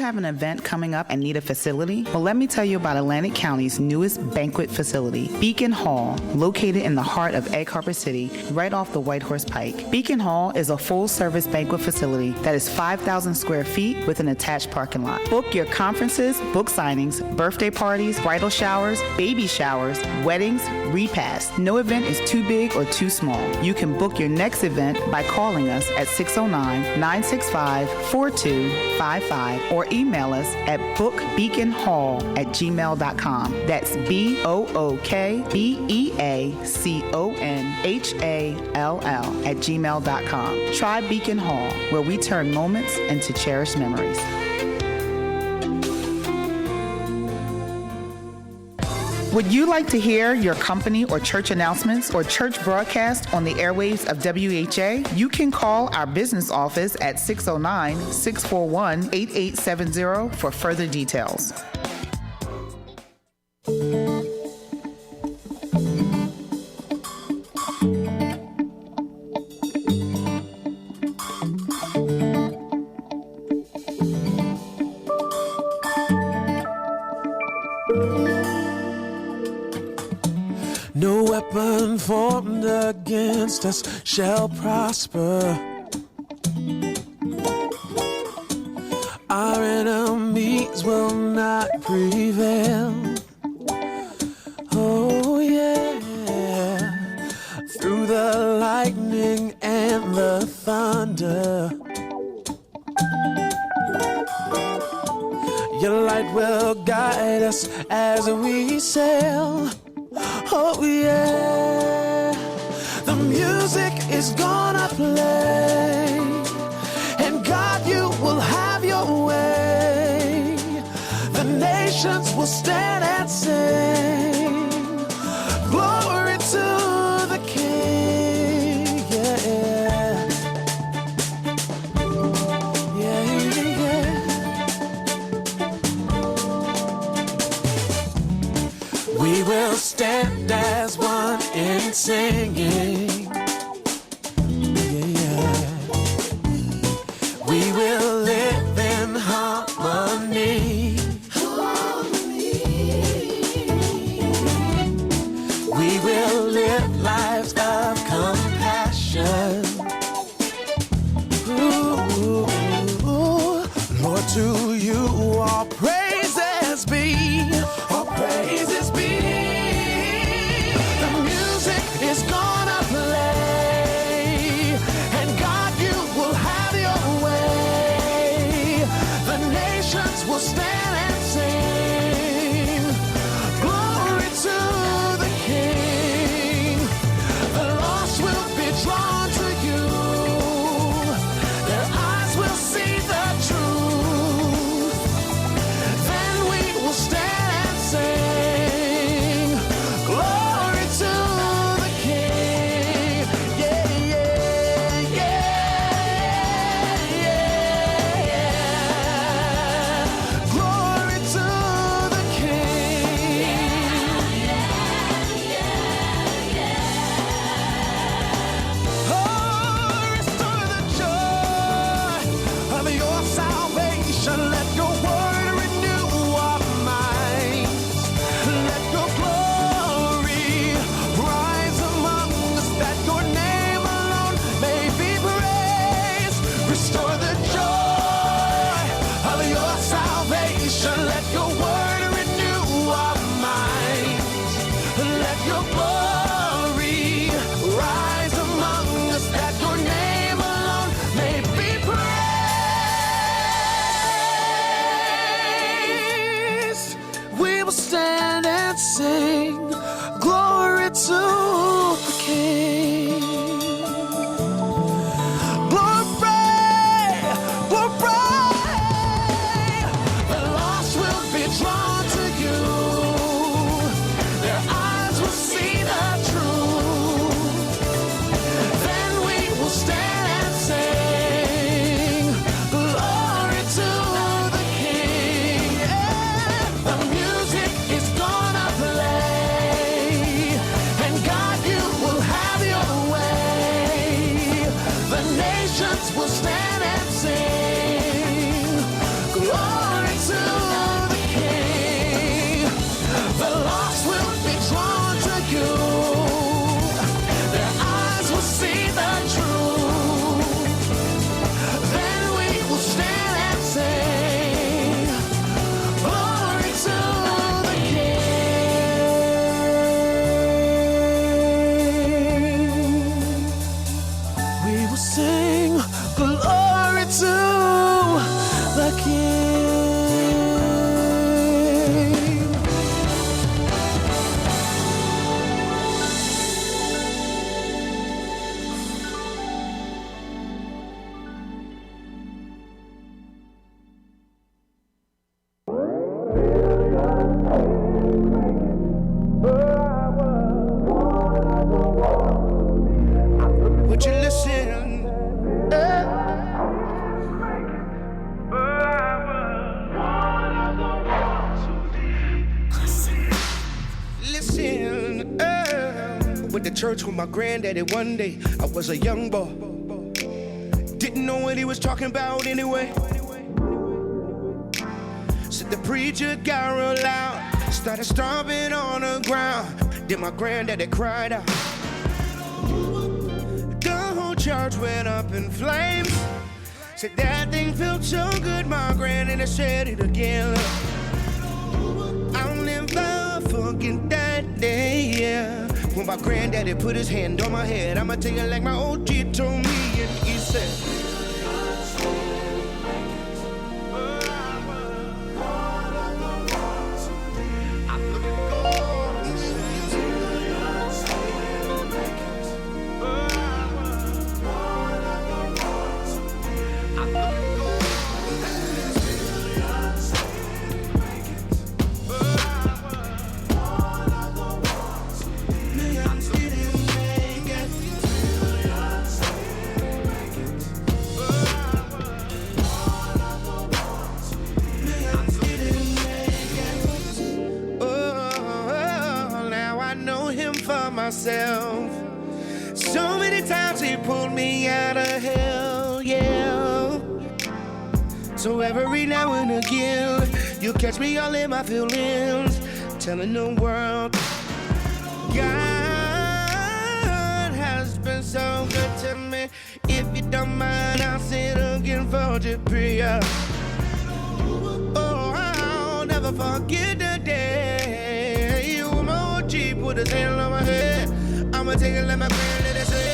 have an event coming up and need a facility? Well, let me tell you about Atlantic County's newest banquet facility, Beacon Hall, located in the heart of Egg Harbor City, right off the Whitehorse Pike. Beacon Hall is a full-service banquet facility that is 5,000 square feet with an attached parking lot. Book your conferences, book signings, birthday parties, bridal showers, baby showers, weddings, repasts. No event is too big or too small. You can book your next event by calling us at 609-965-4255 or email us at bookbeaconhall@gmail.com. That's BOOKBEACONHALL @gmail.com. Try Beacon Hall, where we turn moments into cherished memories. Would you like to hear your company or church announcements or church broadcast on the airwaves of WHA? You can call our business office at 609-641-8870 for further details. No weapon formed against us shall prosper. Our enemies will not prevail. Oh yeah. Through the lightning and the thunder, your light will guide us as we sail. Oh yeah, the music is gonna play, and God, you will have your way. The nations will stand and sing, glory to the King. Yeah, yeah, yeah. We will stand as one in singing. Yeah. We will live in harmony. We will live lives of compassion. Ooh, Lord, to you all praises be. All praises be. Is gonna play, and God, you will have your way. The nations will stand and sing, glory to the King. The lost will be drawn to you, their eyes will see the truth. Then we will stand and sing, glory to sing glory to the King. Glory, glory. The lost will be drawn to you. Their eyes will see the truth. Then we will stand and sing glory to the King. Yeah. The music is gonna play, and God Went to church with my granddaddy one day. I was a young boy. Didn't know what he was talking about anyway. So the preacher got real loud, started stomping on the ground. Then my granddaddy cried out. The whole church went up in flames. Said that thing felt so good, my granddaddy said it again. I'll never forget that day, yeah. When my granddaddy put his hand on my head, I'ma tell you like my OG told me, and he said, myself. So many times he pulled me out of hell, yeah. So every now and again, you catch me all in my feelings, telling the world God has been so good to me. If you don't mind, I'll say it again for the prayer. Oh, I'll never forget the day you were my OG, put his hand on my head. I'ma take it like my granddaddy said.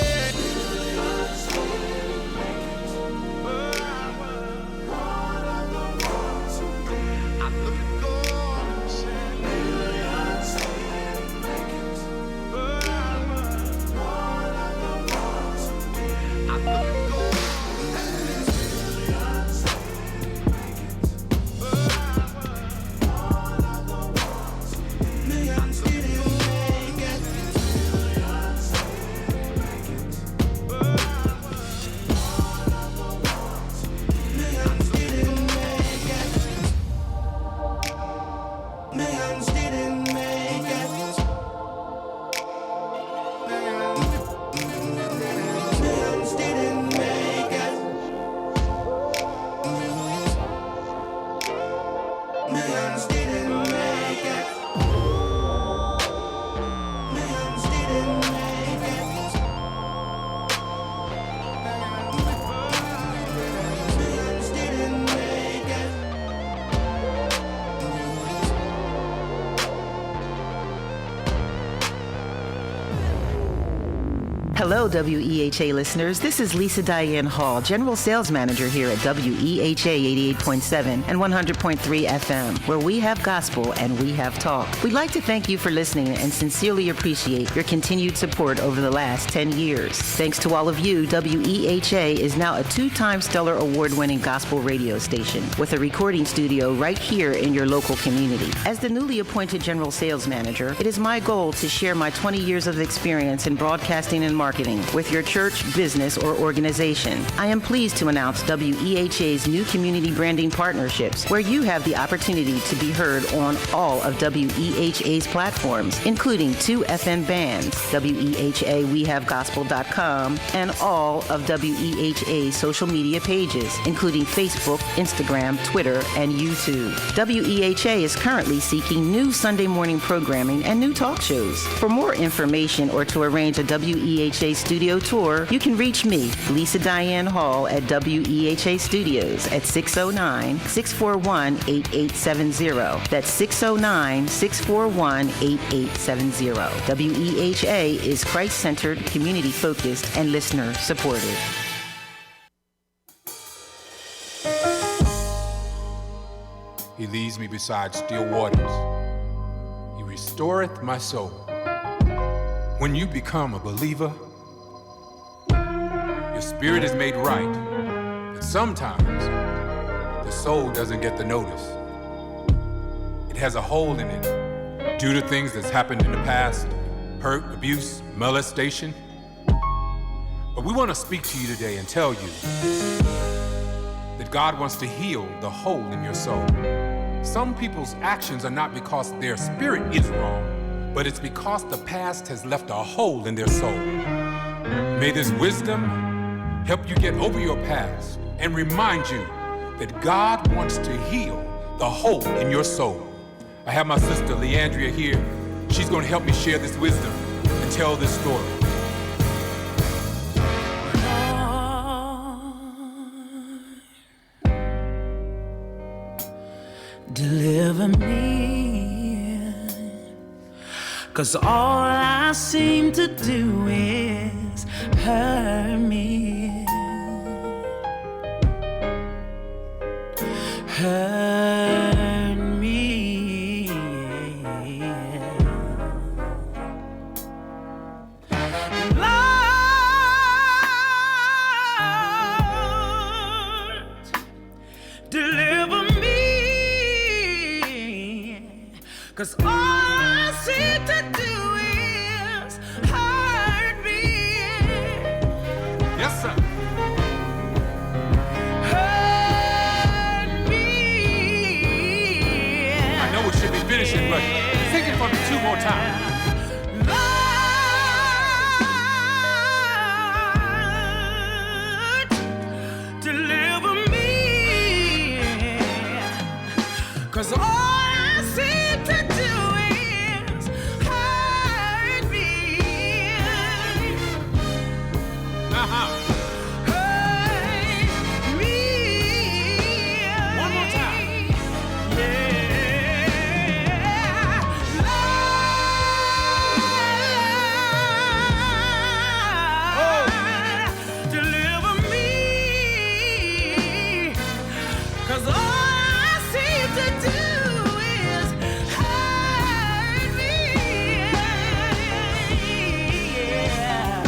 Hello, WEHA listeners. This is Lisa Diane Hall, General Sales Manager here at WEHA 88.7 and 100.3 FM, where we have gospel and we have talk. We'd like to thank you for listening and sincerely appreciate your continued support over the last 10 years. Thanks to all of you, WEHA is now a 2-time Stellar Award-winning gospel radio station with a recording studio right here in your local community. As the newly appointed General Sales Manager, it is my goal to share my 20 years of experience in broadcasting and marketing with your church, business, or organization. I am pleased to announce WEHA's new community branding partnerships, where you have the opportunity to be heard on all of WEHA's platforms, including 2 FM bands, WEHA WeHaveGospel.com, and all of WEHA's social media pages, including Facebook, Instagram, Twitter, and YouTube. WEHA is currently seeking new Sunday morning programming and new talk shows. For more information or to arrange a WEHA studio tour, you can reach me, Lisa Diane Hall, at WEHA Studios at 609-641-8870. That's 609-641-8870. WEHA is Christ-centered, community-focused, and listener-supported. He leads me beside still waters. He restoreth my soul. When you become a believer, your spirit is made right, but sometimes the soul doesn't get the notice. It has a hole in it due to things that's happened in the past, hurt, abuse, molestation. But we want to speak to you today and tell you that God wants to heal the hole in your soul. Some people's actions are not because their spirit is wrong, but it's because the past has left a hole in their soul. May this wisdom help you get over your past and remind you that God wants to heal the hole in your soul. I have my sister Leandria here. She's going to help me share this wisdom and tell this story. Deliver me, 'cause all I seem to do is hurt me, hurt me. Lord, deliver me, 'cause all I seem to do is hurt me. Yes, sir. Hurt me. I know it should be finishing, but sing it for me 2 more times. Lord, deliver me, 'cause all I seem to do is hurt me. Uh-huh. Hurt me. One more time. Yeah. Lord, deliver me, 'cause all I seem to do is hurt me. Yeah.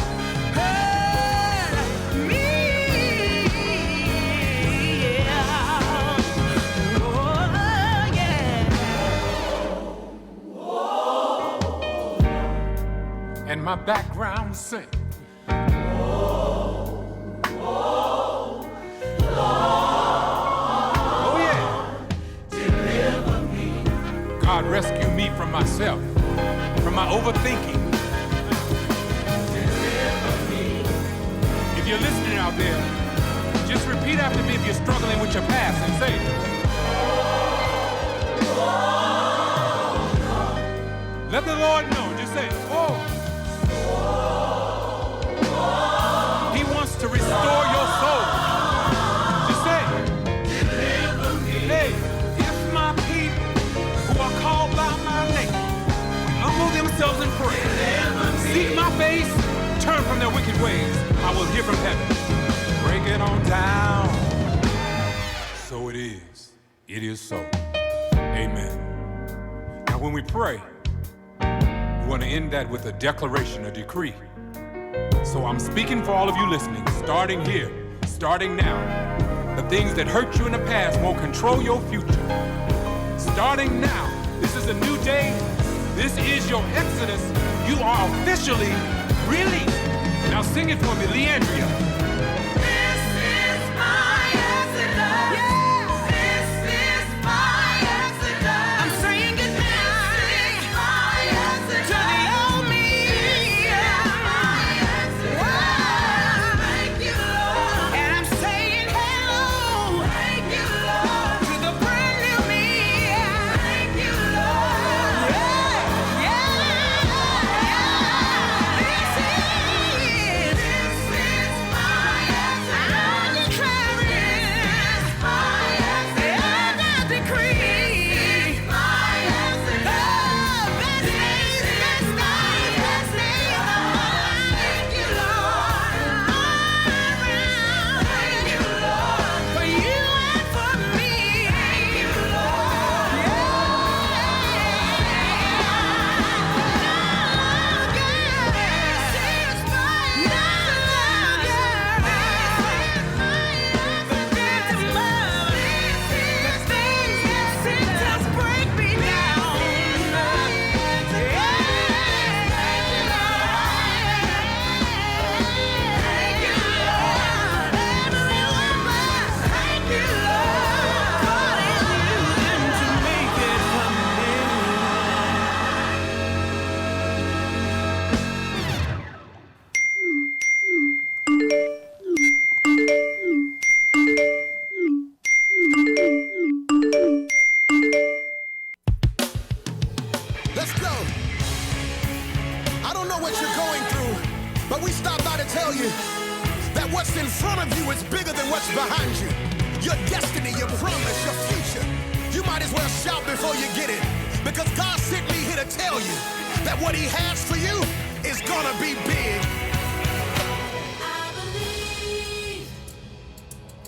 Hurt me. Yeah. Oh, yeah. And my background sing. Oh yeah. Deliver me. God rescue me from myself, from my overthinking. Deliver me. If you're listening out there, just repeat after me if you're struggling with your past and say, let the Lord know. Just say, oh. He wants to restore your soul. Just say, deliver me. Hey, if my people who are called by my name will humble themselves and pray, seek my face, turn from their wicked ways, I will hear from heaven. Break it on down. So it is. It is so. Amen. Now when we pray, we want to end that with a declaration, a decree. So I'm speaking for all of you listening, starting here, starting now. The things that hurt you in the past won't control your future. Starting now, this is a new day. This is your exodus. You are officially released. Now sing it for me, Leandria. This is my exodus. This is my exodus. I'm saying goodbye. This is my exodus. To the old me. This is my exodus. Thank you, Lord. And I'm saying hello. Thank you, Lord. To the brand new me. Thank you, Lord. Yeah, yeah, yeah. This is my tell you that what's in front of you is bigger than what's behind you. Your destiny, your promise, your future. You might as well shout before you get it, because God sent me here to tell you that what he has for you is gonna be big. I believe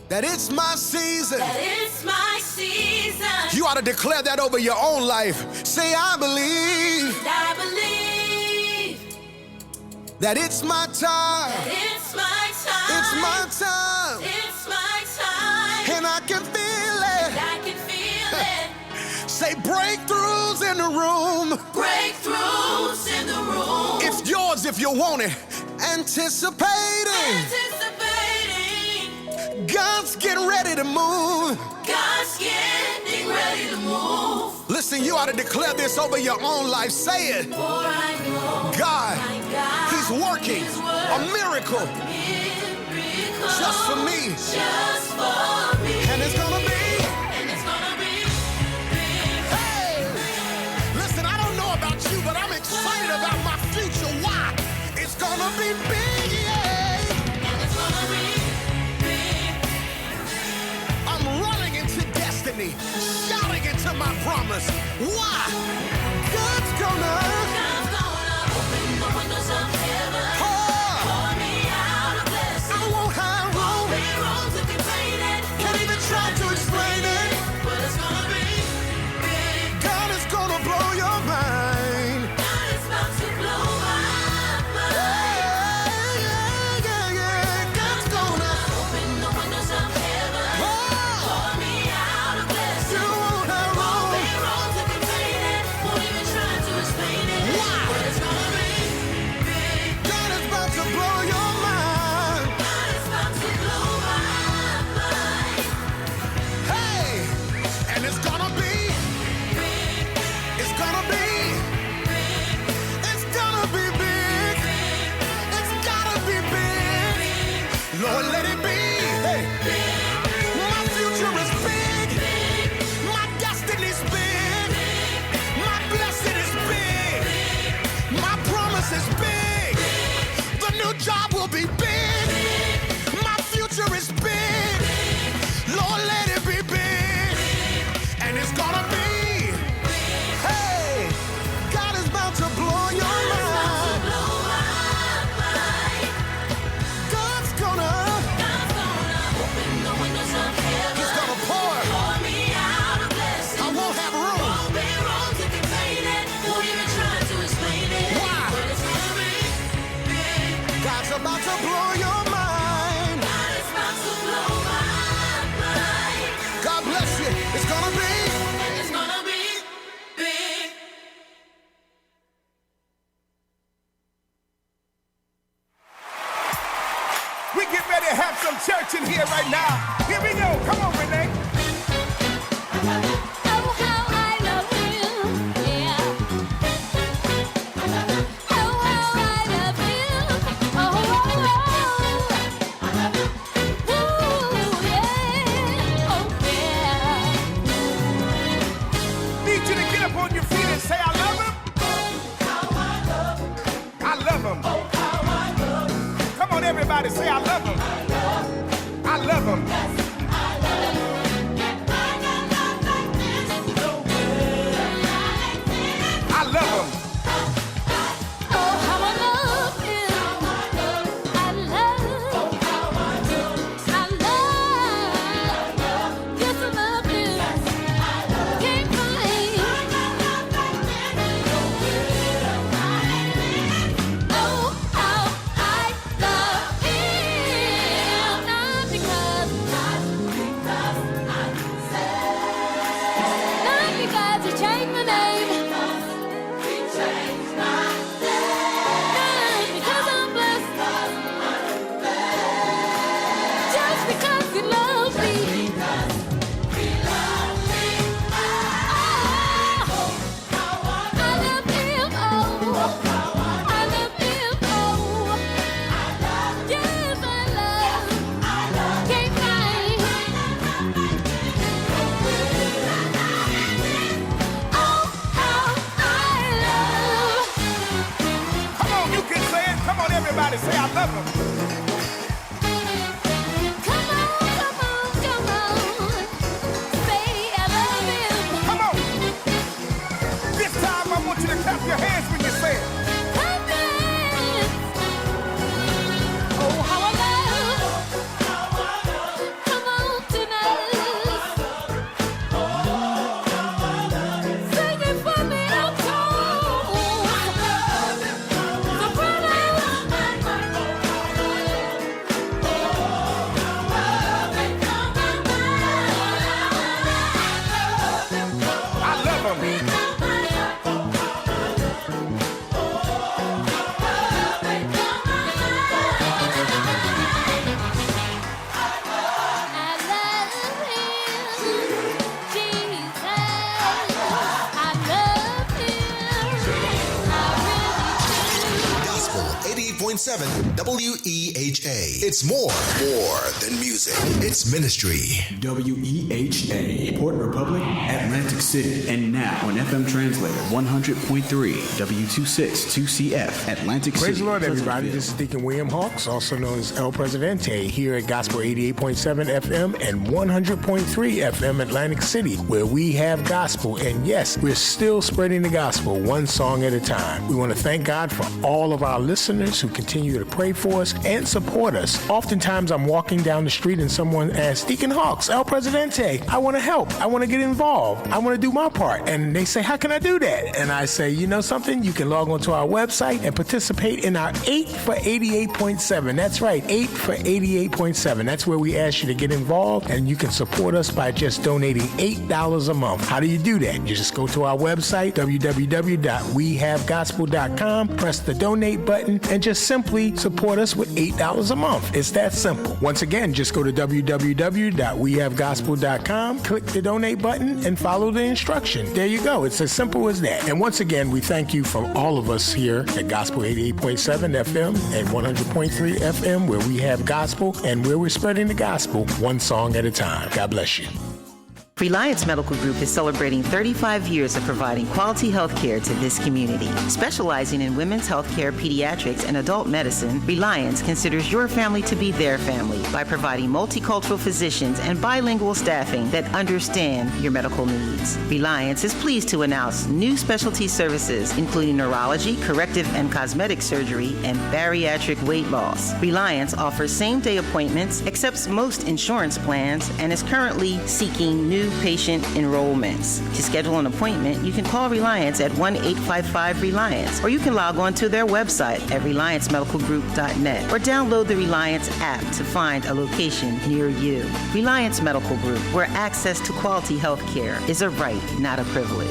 That it's my season. that it's my season. You ought to declare that over your own life. Say, I believe I believe that it's my time. that it's my time. It's my time. It's my time. And I can feel it. I can feel it. Say breakthroughs in the room. Breakthroughs in the room. It's yours if you want it. Anticipating. Anticipating. God's getting ready to move. God's getting ready to move. Listen, you ought to declare this over your own life. Say it. For I know God, my God he's working is a miracle miracle just for me. Just for me. And it's gonna be. And it's gonna be big. Hey! Listen, I don't know about you, but I'm excited about my future. Why? It's gonna be big, yeah! And it's gonna be big. I'm running into destiny, shouting into my promise. Why? God's gonna God's gonna open the windows of heaven. pour. Pour me out a blessing. I won't have room. Be wrong to contain it. Can't even try to explain it. But it's gonna be big. God is gonna blow your mind. God is about to blow my mind. Yeah, yeah, yeah. God's gonna Open the windows of heaven. pour. Pour me out a You blessing. won't have room. Be wrong to contain it. Won't even try to explain it. Why? But it's gonna be big. God is about to blow your mind. God is about to blow my mind. Hey, and it's gonna be, Big, it's gonna be, big, it's gonna be big. It's gotta be big. Lord, let it be. Hey, my future is big. My destiny's big. My blessing is big. My promise is big. The new job will be big. My future is big. Lord, let it be big. And it's gonna be. Hey, God is about to blow your mind. blow my mind. God's gonna, God's gonna open the windows of heaven. he's gonna pour. Pour me out a blessing. I won't have room. Won't be wrong to contain it. Won't even try to explain it. Why? But it's gonna be big. God's about to blow your mind. God is about to blow my mind. God bless you. It's gonna be. And it's gonna be big. We get ready to have some church in here right now. Here we go. Come on, Renee. Oh, how I love you, yeah. Oh, how I love you, oh, ooh, yeah, oh, yeah. Need you to get up on your feet and say, I love him. I love him. Come on, everybody, say, I love him. I love him. I love him. Oh, how I love you, I love, yes, I love you, can't find. Oh, how I love him, not because he changed my name. Not because I'm blessed. Just because he loves me. I love him, oh. I love him, oh. Yes, I love. Can't find. Oh, how I love. Come on, you can say it. Come on, everybody, say, I love him. 88.7 WEHA. It's more than music. It's ministry. WEHA, Port Republic, Atlantic City. And now on FM Translator 100.3 W262CF, Atlantic City. Praise the Lord, everybody. This is Deacon William Hawks, also known as El Presidente, here at Gospel 88.7 FM and 100.3 FM Atlantic City, where we have gospel. And yes, we're still spreading the gospel one song at a time. We want to thank God for all of our listeners who continue to pray for us and support us. Oftentimes, I'm walking down the street and someone asks, Deacon Hawks, El Presidente, I want to help. I want to get involved. I want to do my part. And they say, how can I do that? And I say, you know something? You can log onto our website and participate in our 8 for 88.7. That's right, 8 for 88.7. That's where we ask you to get involved, and you can support us by just donating $8 a month. How do you do that? You just go to our website, www.wehavegospel.com, press the donate button, and just simply support us with $8 a month. It's that simple. Once again, just go to www.wehavegospel.com, click the donate button, and follow the instruction. There you go. It's as simple as that. And once again, we thank you from all of us here at Gospel 88.7 FM and 100.3 FM, where we have gospel and where we're spreading the gospel one song at a time. God bless you. Reliance Medical Group is celebrating 35 years of providing quality health care to this community. Specializing in women's health care, pediatrics, and adult medicine, Reliance considers your family to be their family by providing multicultural physicians and bilingual staffing that understand your medical needs. Reliance is pleased to announce new specialty services, including neurology, corrective and cosmetic surgery, and bariatric weight loss. Reliance offers same-day appointments, accepts most insurance plans, and is currently seeking new patient enrollments. To schedule an appointment, you can call Reliance at 1-855-RELIANCE, or you can log on to their website at RelianceMedicalGroup.net, or download the Reliance app to find a location near you. Reliance Medical Group, where access to quality health care is a right, not a privilege.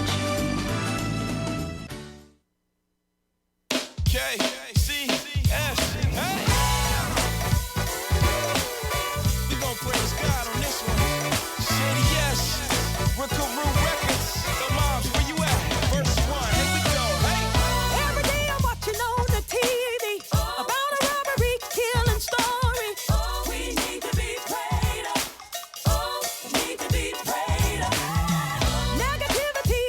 Negativity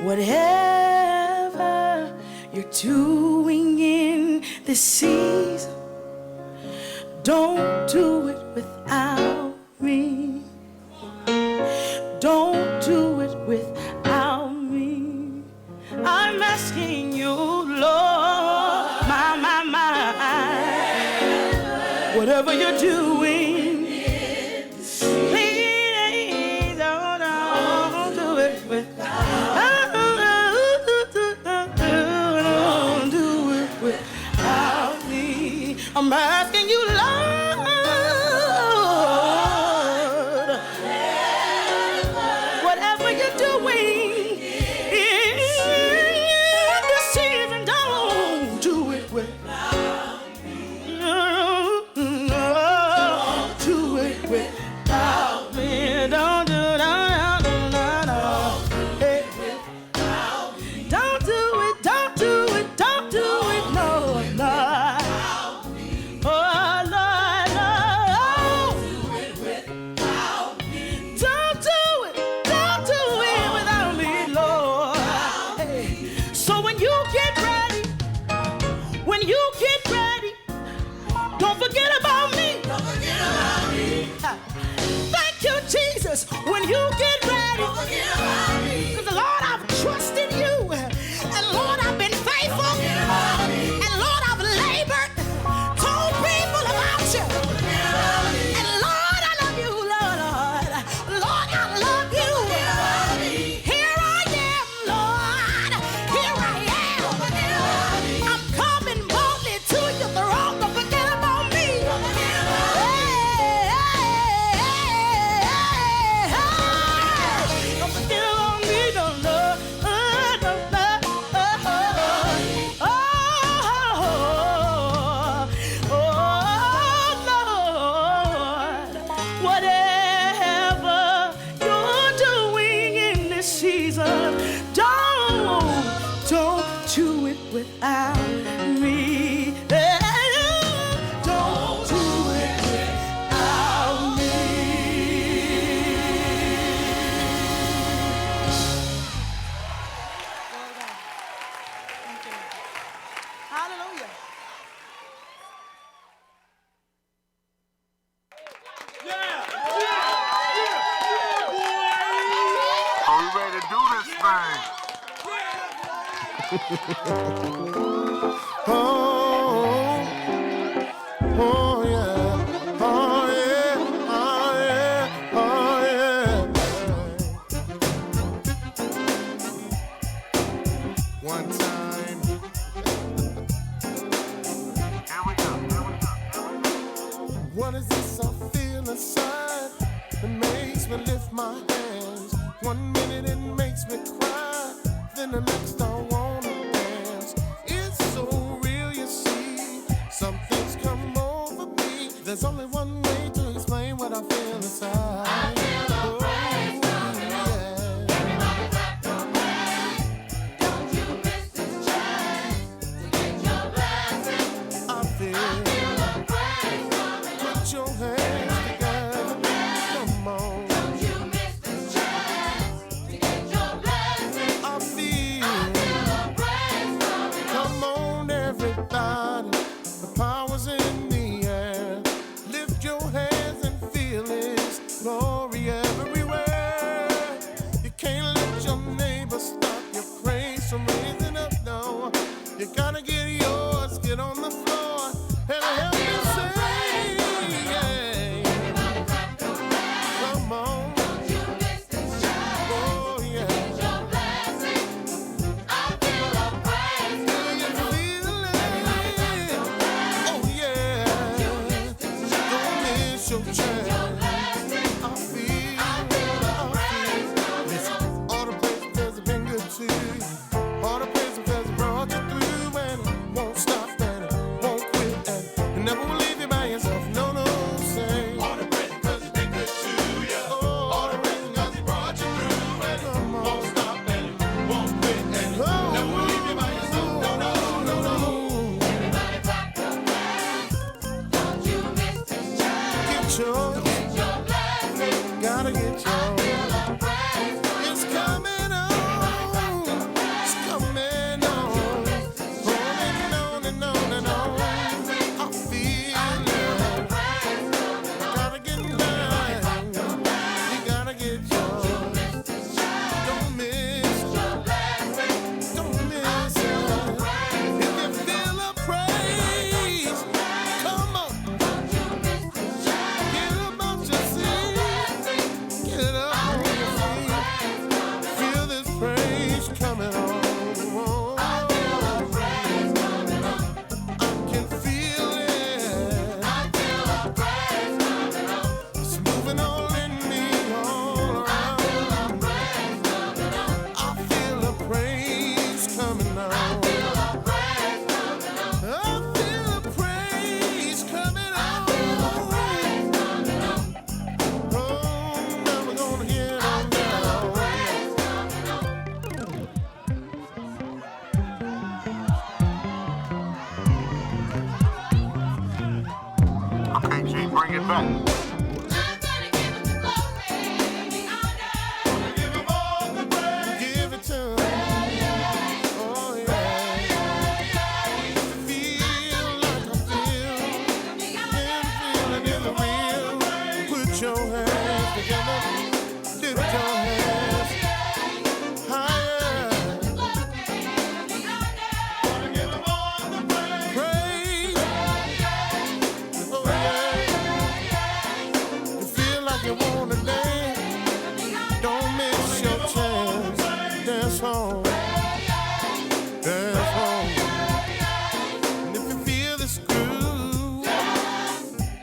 Whatever you're doing in this season, don't do it without me. Don't do it without me. I'm asking you, Lord, my. Whatever you're doing, please don't do it without. Don't do it without me. I'm asking you, Lord. Whatever you're doing in this season, don't do it without me. Don't do it without me. Don't do it. Hey. Don't do it. Don't do it. Don't do it. No, no. Oh, Lord, Lord. Don't do it. Don't do it without me, Lord. Hey. So when you get ready, don't forget about me. Don't forget about me. Thank you, Jesus. When you get ready, don't forget about me. 'Cause Lord, I've trusted you, and Lord, I've been faithful, and Lord, I've labored, told people about you, and Lord, I love you, Lord, Lord, I love you. Here I am, Lord. Here I am. I'm coming boldly to your throne. Don't forget about me. Don't forget about me, no, no. Lord, whatever you're doing in this season, don't do it without me. Don't do it without me. Hallelujah. Are we ready to do this thing? Oh, oh yeah, oh yeah, oh yeah, oh yeah. One time. What is this I feel inside? It makes me lift my hands. 1 minute it makes me cry, then the next I wanna dance. It's so real, you see. Something's come over me. There's only one way to explain what I feel inside. I feel a praise coming on. Everybody clap your hands. Don't you miss this chance to get your blessing. I feel a praise coming on. Put your hands together. Come on. Don't you miss this chance to get your blessing. I feel a praise coming on. Come on, everybody. The power's in the air. Lift your hands and feel His glory everywhere. You can't let your neighbor stop your praise from raising up, no. You gotta get yours, get on the floor, and help me say, yeah. Come on. Don't you miss this chance. Oh, yeah. Get your blessing. I feel a praise. Do you feel it? Oh, yeah. Don't miss your chance. I feel a praise. Listen, all the places that's been good to you, all the places that's brought you through, and Run. Give it to him. Oh, yeah. Feel like I feel. Feeling in the real. Put your hands together. Lift your hands higher. Praise. Oh, yeah. You feel like you want to dance. Don't miss your chance. Dance home. Dance home. And if you feel this groove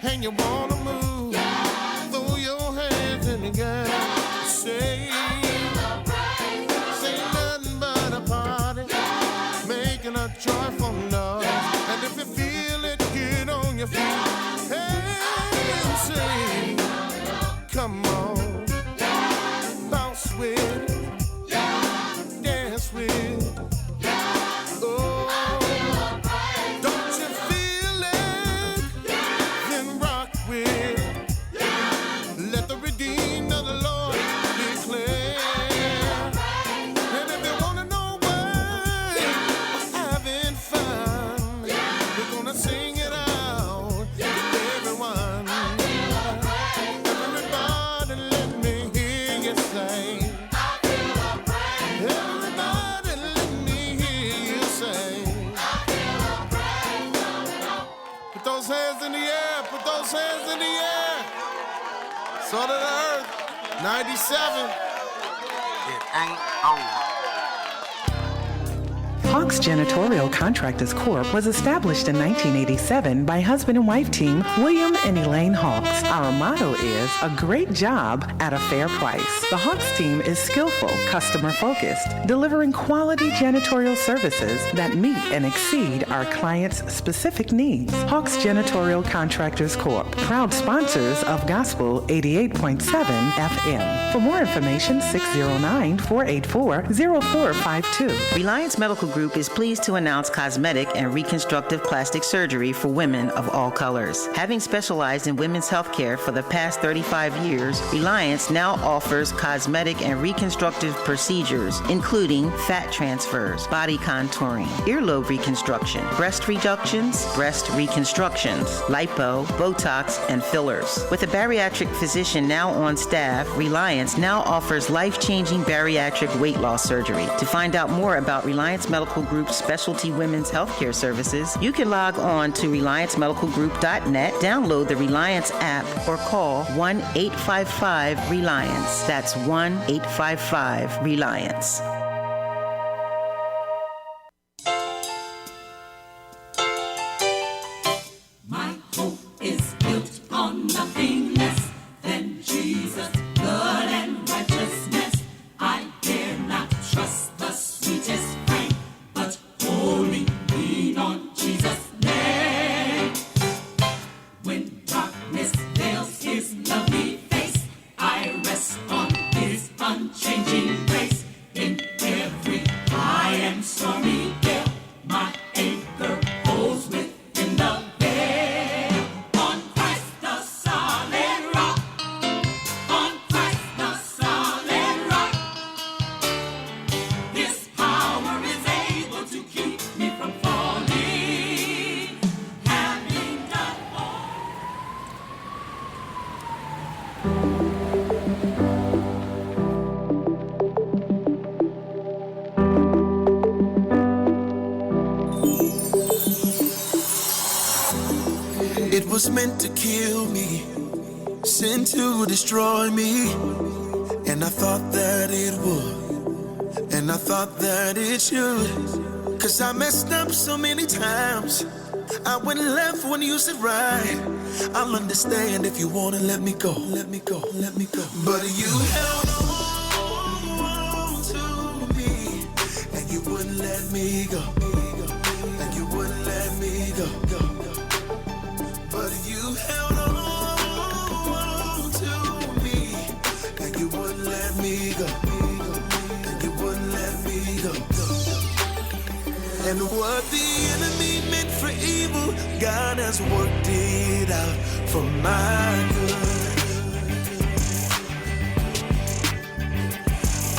and you wanna move, throw your hands in the air. Say nothing but a party, making a joyful noise. And if you feel it, get on your feet and sing. Come on, bounce with it, dance with it. Oh, don't you feel it? Then rock with it. Let the redeemed of the Lord declare. And if you wanna know why we're having fun, we're gonna sing it out to everyone. Everybody, let me hear you say. Everybody, let me hear you say. Put those hands in the air. Put those hands in the air. Salt of the earth. 97. It ain't over. Hawks Janitorial Contractors Corp. was established in 1987 by husband and wife team William and Elaine Hawks. Our motto is a great job at a fair price. The Hawks team is skillful, customer-focused, delivering quality janitorial services that meet and exceed our clients' specific needs. Hawks Janitorial Contractors Corp., proud sponsors of Gospel 88.7 FM. For more information, 609-484-0452. Reliance Medical Group is pleased to announce cosmetic and reconstructive plastic surgery for women of all colors. Having specialized in women's health care for the past 35 years, Reliance now offers cosmetic and reconstructive procedures, including fat transfers, body contouring, earlobe reconstruction, breast reductions, breast reconstructions, lipo, Botox, and fillers. With a bariatric physician now on staff, Reliance now offers life-changing bariatric weight loss surgery. To find out more about Reliance Medical Group's specialty women's healthcare services, you can log on to RelianceMedicalGroup.net, download the Reliance app, or call 1-855-RELIANCE. That's 1-855-RELIANCE. My hope is built on nothing less than Jesus' blood and righteousness. I dare not trust the sweetest frame, but wholly lean on Jesus' name. When darkness veils his lovely face, I rest on his unchanging grace. In every high and stormy gale, my anchor holds within the veil. On Christ the solid rock, on Christ the solid rock, his power is able to keep me from falling. Having done all. It was meant to kill me, sent to destroy me. And I thought that it would, and I thought that it should. Cause I messed up so many times. I went left when you said right. I'll understand if you wanna let me go, let me go, let me go. But you held on to me, and you wouldn't let me go, and you wouldn't let me go. But you held on to me, and you wouldn't let me go, and you wouldn't let me go. And what the enemy meant for evil, God has worked it out for my good.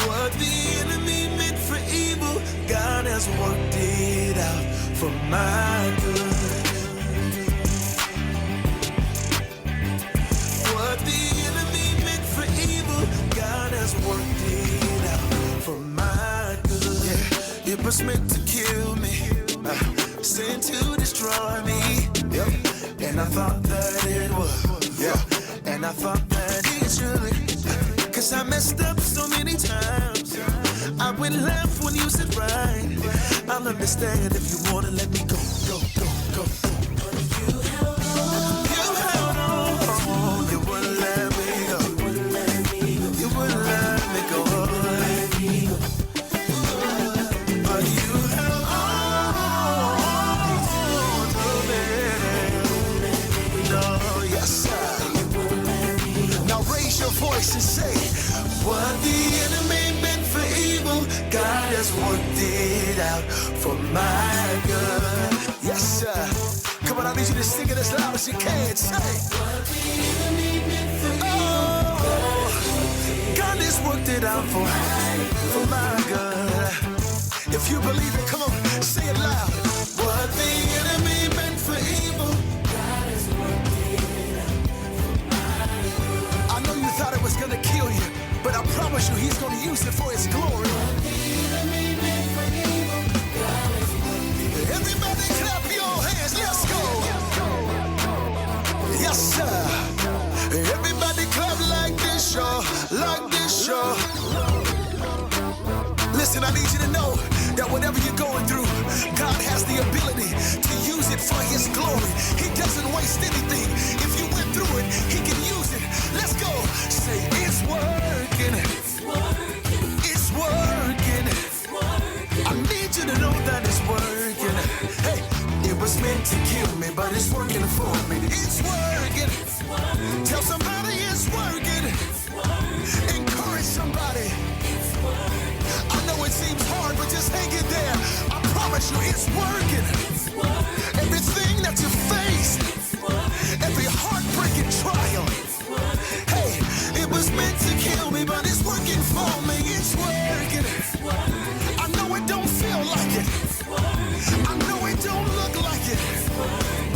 What the enemy meant for evil, God has worked it out for my good. What the enemy meant for evil, God has worked it out for my good. Yeah, it was meant to kill me, sent to destroy me. Yep. And I thought that it was. Yeah. And I thought that it should. Cause I messed up so many times. I went left when you said right. I'll understand if you wanna let me go, go, go, go. You held on. You wouldn't let me go. You wouldn't let me go. But you held on to me. No, yes, sir. Now raise your voice and say, what the enemy meant for evil, God has worked it out for my good. Yes, sir. Come on, I need you to sing it as loud as you can. Say, what the enemy meant for evil, God has worked it out for my good. If you believe it, come on, say it loud. What the enemy meant for evil, God has worked it out for my good. I know you thought it was gonna kill you, but I promise you, he's gonna use it for his glory. Everybody clap your hands, let's go. Yes, sir. Everybody clap like this, y'all, like this, y'all. Listen, I need you to know that whatever you're going through, God has the ability to use it for his glory. He doesn't waste anything. If you went through it, he can use it. Let's go. Say, it's working. It's working. I need you to know that it's working. Hey, it was meant to kill me, but it's working for me. It's working. Tell somebody it's working. Encourage somebody. I know it seems hard, but just hang in there. I promise you it's working. Everything that you face, every heartbreaking trial. Hey, it was meant to kill me, but it's working for me. It's working. I know it don't feel like it. I know it don't look like it.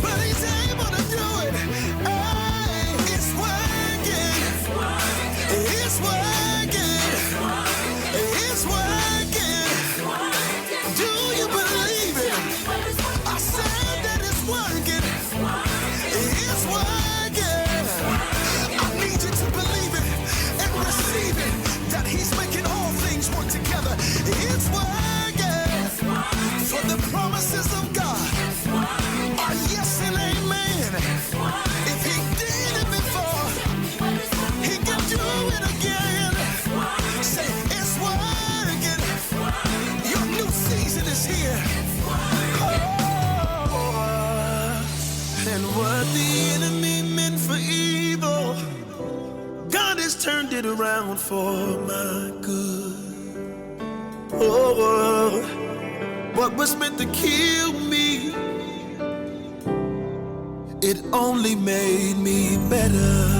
But he's able to do it. Hey, it's working. It's working. It's working. Do you believe it? I said that it's working. It's working. I need you to believe it and receive it, that he's making all things work together. It's working. For the promises of God are yes and amen. If he did it before, he can do it again. Say, it's working. Your new season is here. And what the enemy meant for evil, God has turned it around for my good. Oh, what was meant to kill me, it only made me better.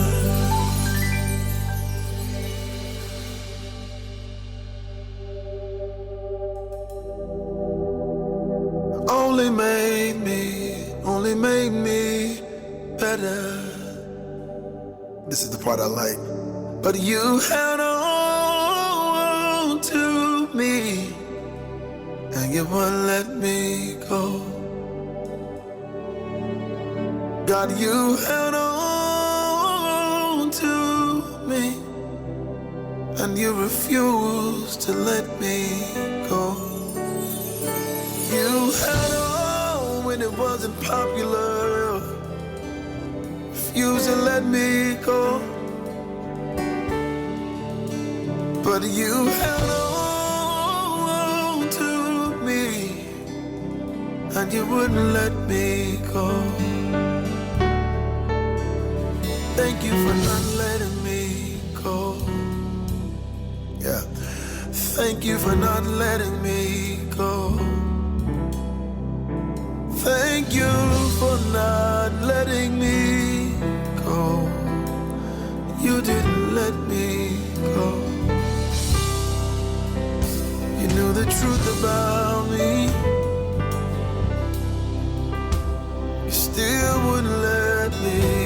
Only made me better. This is the part I like. But you held on to me, and you wouldn't let me go. God, you held on to me, and you refused to let me go. You held on when it wasn't popular, refused to let me go. But you held on to me, and you wouldn't let me go. Thank you for not letting me go. Yeah. Thank you for not letting me go. Thank you for not letting me truth about me, you still wouldn't let me